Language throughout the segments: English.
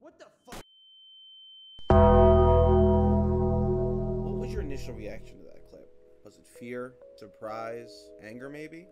What the fuck? What was your initial reaction to that clip? Was it fear, surprise, anger maybe?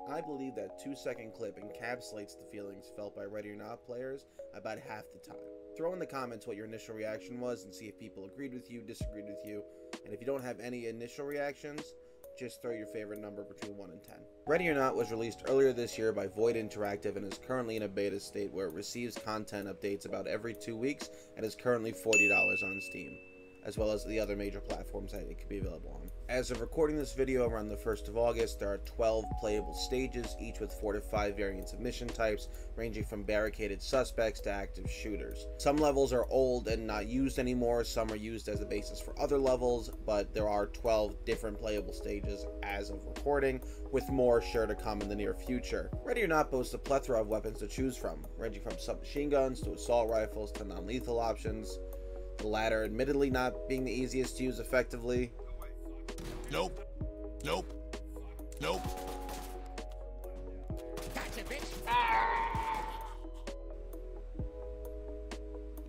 I believe that 2-second clip encapsulates the feelings felt by Ready or Not players about half the time. Throw in the comments what your initial reaction was and see if people agreed with you, disagreed with you, and if you don't have any initial reactions, just throw your favorite number between 1 and 10. Ready or Not was released earlier this year by Void Interactive and is currently in a beta state where it receives content updates about every 2 weeks and is currently $40 on Steam, as well as the other major platforms that it could be available on. As of recording this video around the 1st of August, there are 12 playable stages, each with 4 to 5 variants of mission types, ranging from barricaded suspects to active shooters. Some levels are old and not used anymore, some are used as the basis for other levels, but there are 12 different playable stages as of recording, with more sure to come in the near future. Ready or Not boasts a plethora of weapons to choose from, ranging from submachine guns to assault rifles to non-lethal options, the latter admittedly not being the easiest to use effectively. Nope. Nope. Nope. Gotcha, bitch.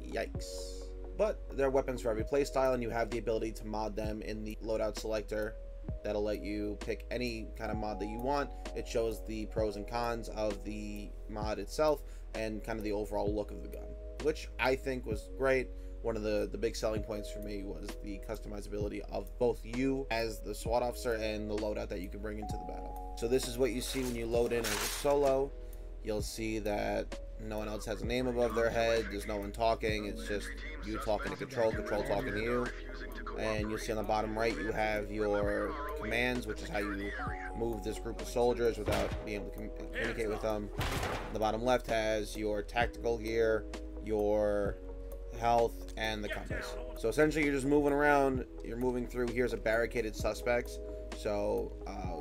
Yikes. But there are weapons for every playstyle, and you have the ability to mod them in the loadout selector. That'll let you pick any kind of mod that you want. It shows the pros and cons of the mod itself and kind of the overall look of the gun, which I think was great. One of the big selling points for me was the customizability of both you as the SWAT officer and the loadout that you can bring into the battle. So this is what you see when you load in as a solo. You'll see that no one else has a name above their head. There's no one talking. It's just you talking to Control, Control talking to you. And you'll see on the bottom right you have your commands, which is how you move this group of soldiers without being able to communicate with them. The bottom left has your tactical gear, your health, and the compass. So essentially you're just moving around, you're moving through. Here's a barricaded suspects, so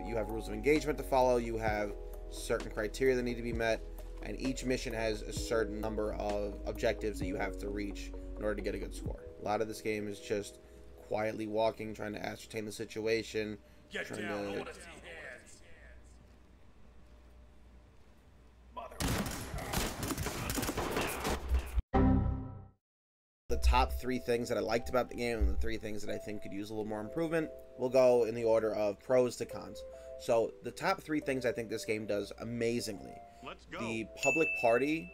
you have rules of engagement to follow, you have certain criteria that need to be met, and each mission has a certain number of objectives that you have to reach in order to get a good score. A lot of this game is just quietly walking, trying to ascertain the situation, Get down. I want to see hands. The top 3 things that I liked about the game and the 3 things that I think could use a little more improvement. We'll go in the order of pros to cons. So the top 3 things I think this game does amazingly. Let's go. The public party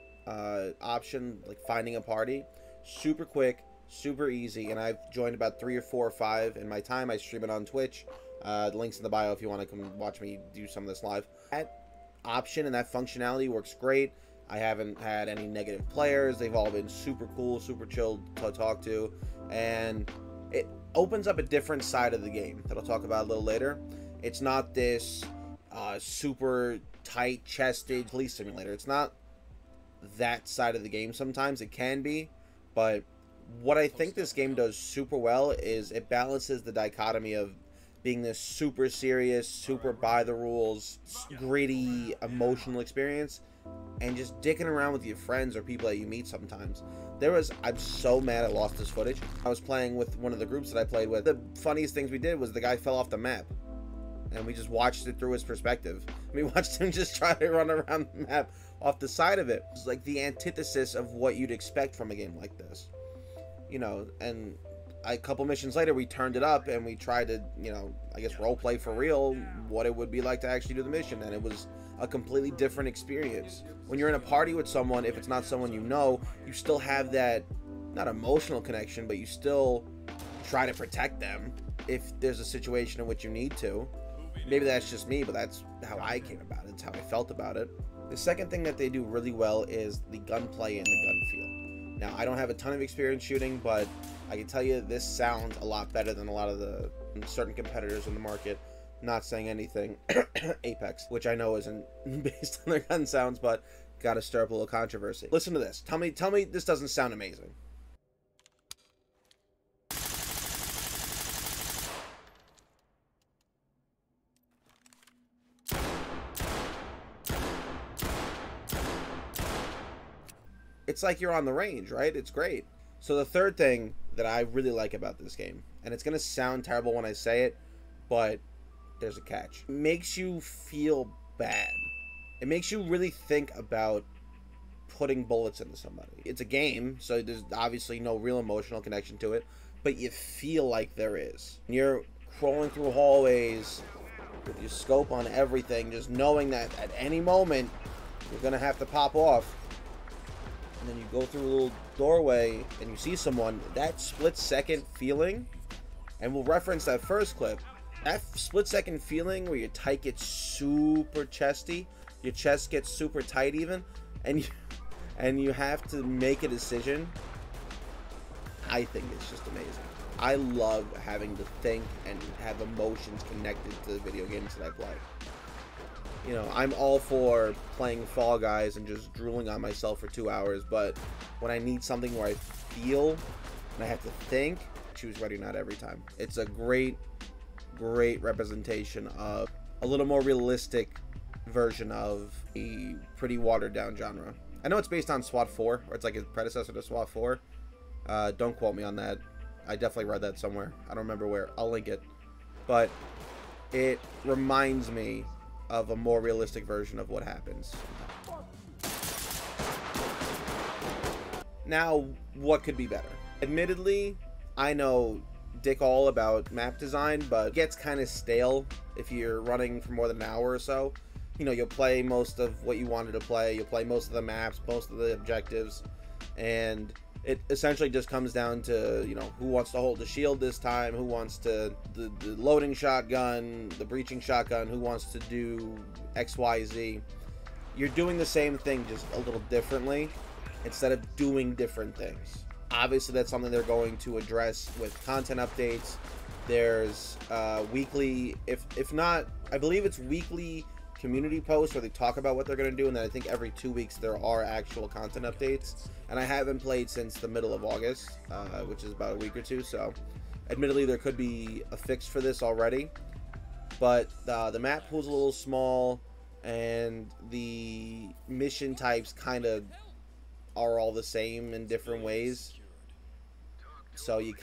option, like finding a party, super quick, super easy, and I've joined about 3 or 4 or 5 in my time. I stream it on Twitch. The link's in the bio if you want to come watch me do some of this live. That option and that functionality works great. I haven't had any negative players. They've all been super cool, super chilled to talk to, and it opens up a different side of the game that I'll talk about a little later. It's not this super tight chested police simulator. It's not that side of the game. Sometimes it can be, but what I think this game does super well is it balances the dichotomy of being this super serious, super by the rules, gritty, emotional experience, and just dicking around with your friends or people that you meet sometimes. I'm so mad I lost this footage. I was playing with one of the groups that I played with. The funniest things we did was the guy fell off the map, and we just watched it through his perspective. We watched him just try to run around the map off the side of it. It's like the antithesis of what you'd expect from a game like this. You know, and a couple missions later, we turned it up and we tried to, you know, I guess role play for real what it would be like to actually do the mission, and it was a completely different experience. When you're in a party with someone, if it's not someone you know, you still have that, not emotional connection, but you still try to protect them if there's a situation in which you need to. Maybe that's just me, but that's how I came about it. It's how I felt about it. The second thing that they do really well is the gunplay and the gun feel. Now, I don't have a ton of experience shooting, but I can tell you this sounds a lot better than a lot of the certain competitors in the market. Not saying anything. Apex, which I know isn't based on their gun sounds, but gotta stir up a little controversy. Listen to this. Tell me this doesn't sound amazing. It's like you're on the range, right? It's great. So the third thing that I really like about this game, and it's gonna sound terrible when I say it, but there's a catch. It makes you feel bad. It makes you really think about putting bullets into somebody. It's a game, so there's obviously no real emotional connection to it, but you feel like there is. You're crawling through hallways with your scope on everything, just knowing that at any moment you're gonna have to pop off. And then you go through a little doorway and you see someone. That split-second feeling, and we'll reference that first clip, that split-second feeling where your tight gets super chesty, your chest gets super tight even, and you have to make a decision. I think it's just amazing. I love having to think and have emotions connected to the video games that I play. You know, I'm all for playing Fall Guys and just drooling on myself for 2 hours, but when I need something where I feel and I have to think, I choose Ready or Not every time. It's a great representation of a little more realistic version of a pretty watered down genre. I know it's based on SWAT 4, or it's like a predecessor to SWAT 4. Don't quote me on that. I definitely read that somewhere. I don't remember where. I'll link it. But it reminds me of a more realistic version of what happens. Now, what could be better? Admittedly, I know dick all about map design, but it gets kind of stale if you're running for more than an hour or so. You know, you'll play most of what you wanted to play, you'll play most of the maps, most of the objectives, and it essentially just comes down to, you know, who wants to hold the shield this time, who wants to the loading shotgun, the breaching shotgun, who wants to do XYZ. You're doing the same thing, just a little differently, instead of doing different things. Obviously, that's something they're going to address with content updates. There's weekly, if not, I believe it's weekly community posts where they talk about what they're going to do, and then I think every 2 weeks there are actual content updates. And I haven't played since the middle of August, which is about a week or two, so admittedly there could be a fix for this already. But the map pool's a little small, and the mission types kind of are all the same in different ways. So you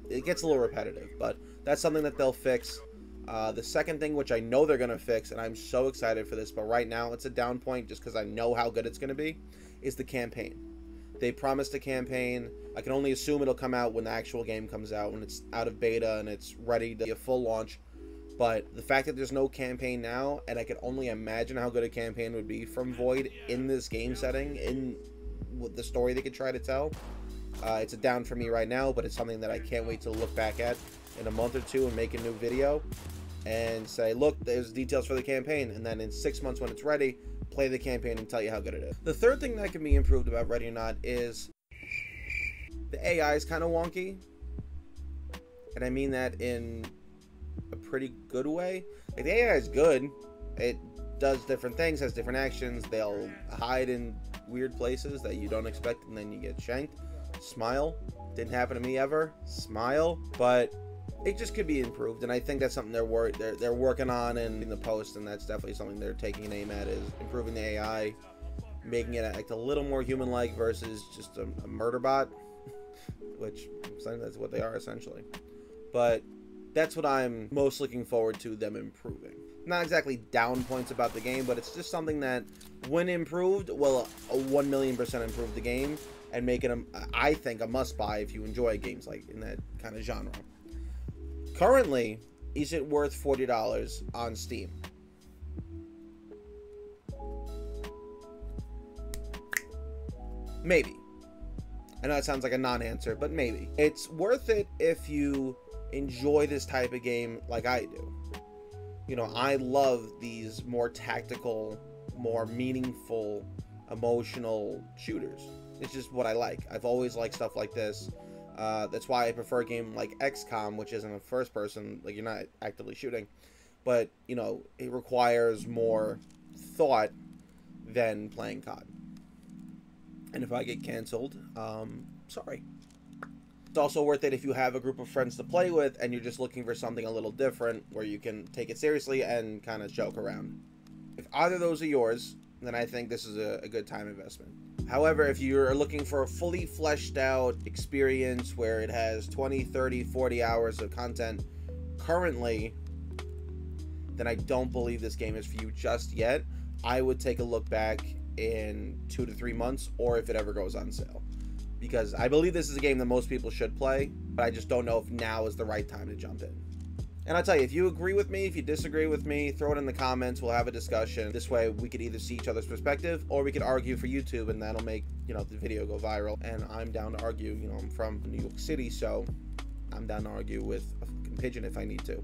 it gets a little repetitive, but that's something that they'll fix. The second thing, which I know they're going to fix, and I'm so excited for this, but right now it's a down point just because I know how good it's going to be, is the campaign. They promised a campaign. I can only assume it'll come out when the actual game comes out, when it's out of beta and it's ready to be a full launch. But the fact that there's no campaign now, and I can only imagine how good a campaign would be from Void in this game setting, in the story they could try to tell, it's a down for me right now, but it's something that I can't wait to look back at in a month or two and make a new video and say, look, there's details for the campaign, and then in 6 months when it's ready, play the campaign and tell you how good it is. The third thing that can be improved about Ready or Not is the AI is kind of wonky, and I mean that in a pretty good way. Like, the AI is good. It does different things, has different actions. They'll hide in weird places that you don't expect, and then you get shanked. Smile. Didn't happen to me ever. Smile. But it just could be improved, and I think that's something they're working on in the post, and that's definitely something they're taking an aim at, is improving the AI, making it act a little more human-like versus just a murder bot, which that's what they are essentially. But that's what I'm most looking forward to them improving. Not exactly down points about the game, but it's just something that, when improved, will 1,000,000% improve the game and make it, I think, a must-buy if you enjoy games like in that kind of genre. Currently, is it worth $40 on Steam? Maybe. I know it sounds like a non-answer, but maybe. It's worth it if you enjoy this type of game like I do. You know, I love these more tactical, more meaningful, emotional shooters. It's just what I like. I've always liked stuff like this. That's why I prefer a game like XCOM, which isn't a first person, like you're not actively shooting, but, you know, it requires more thought than playing COD. And if I get canceled, sorry. It's also worth it if you have a group of friends to play with and you're just looking for something a little different where you can take it seriously and kind of joke around. If either of those are yours, then I think this is a good time investment. However, if you're looking for a fully fleshed out experience where it has 20, 30, 40 hours of content currently, then I don't believe this game is for you just yet. I would take a look back in 2 to 3 months, or if it ever goes on sale. Because I believe this is a game that most people should play, but I just don't know if now is the right time to jump in. And I'll tell you, if you agree with me, if you disagree with me, throw it in the comments. We'll have a discussion. This way we could either see each other's perspective, or we could argue for YouTube, and that'll make, you know, the video go viral. And I'm down to argue. You know, I'm from New York City, so I'm down to argue with a fucking pigeon if I need to.